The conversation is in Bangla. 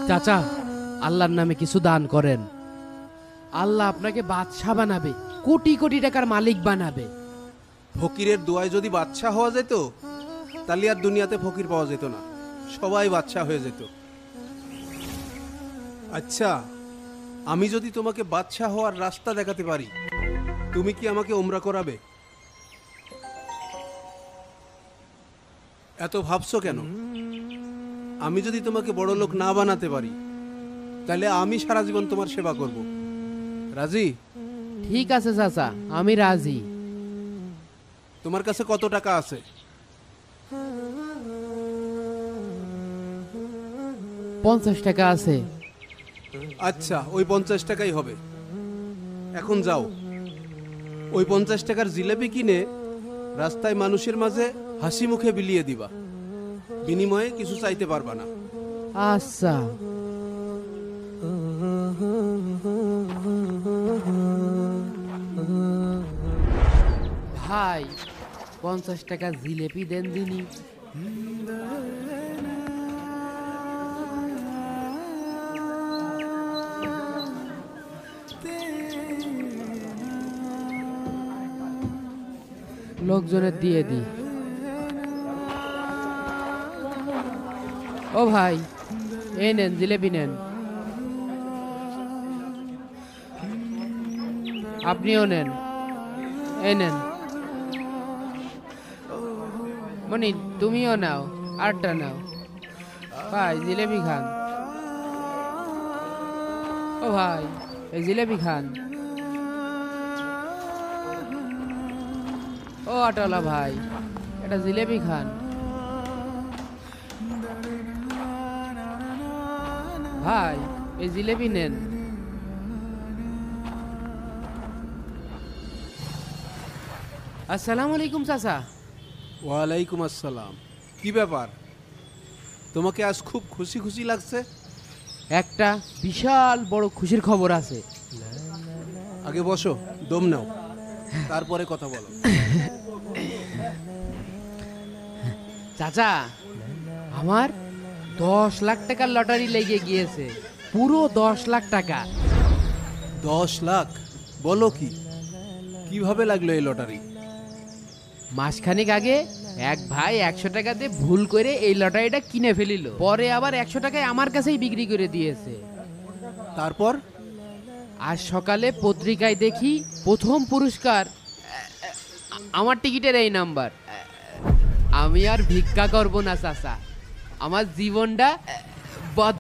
চাচা, আল্লাহর নামে কিছু দান করেন। আল্লাহ আপনাকে বাদশা বানাবে, কোটি কোটি টাকার মালিক বানাবে। ফকিরের দোয়ায় যদি বাদশা হওয়া যেত তাহলে আর দুনিয়াতে ফকির পাওয়া যেত না, সবাই বাদশা হয়ে যেত। আচ্ছা, আমি যদি তোমাকে বাদশা হওয়ার রাস্তা দেখাতে পারি, তুমি কি আমাকে ওমরা করাবে? এত ভাবছো কেন? আমি যদি তোমাকে বড় লোক না বানাতে পারি, তাহলে আমি সারা জীবন তোমার সেবা করব। রাজি? ঠিক আছে চাচা, আমি রাজি। তোমার কাছে কত টাকা আছে? 50 টাকা আছে। আচ্ছা, ওই 50 টাকাই হবে। এখন যাও, ওই 50 টাকার জিলেবি কিনে রাস্তায় মানুষের মাঝে হাসি মুখে বিলিয়ে দিবা, বিনিময়ে কিছু চাইতে পারবা না। আচ্ছা। ভাই, 50 টাকা জিলেপি দেন দিনি। লোকজনের দিয়ে দি। ও ভাই, এই নেন জিলেপি নেন। আপনিও নেন, এই নেন। মনি, তুমিও নাও, আরটা নাও। ভাই, জিলেপি খান। ও ভাই, এই জিলেপি খান। ও অটোলা ভাই, এটা জিলেপি খান। ভাই, এই জিলেপি নেন। আসসালামু আলাইকুম চাচা। ওয়ালাইকুম আসসালাম। কি ব্যাপার, তোমাকে আজ খুব খুশি খুশি লাগছে? একটা বিশাল বড় খুশির খবর আছে। আগে বসো, দম নাও, তারপরে কথা বলো। চাচা, আমার 10 লাখ টাকার লটারি লেগে গিয়েছে, পুরো 10 লাখ টাকা। 10 লাখ? বলো কি, কিভাবে লাগলো এই লটারি? মাসখানেক আগে এক ভাই 100 টাকা দিয়ে ভুল করে এই লটারিটা কিনে ফেলিল, পরে আবার 100 টাকায় আমার কাছেই বিক্রি করে দিয়েছে। তারপর? আজ সকালে পত্রিকায় দেখি প্রথম পুরস্কার আমার টিকিটের এই নাম্বার। আমি আর ভিক্ষা করব না চাচা, আমার জীবনটা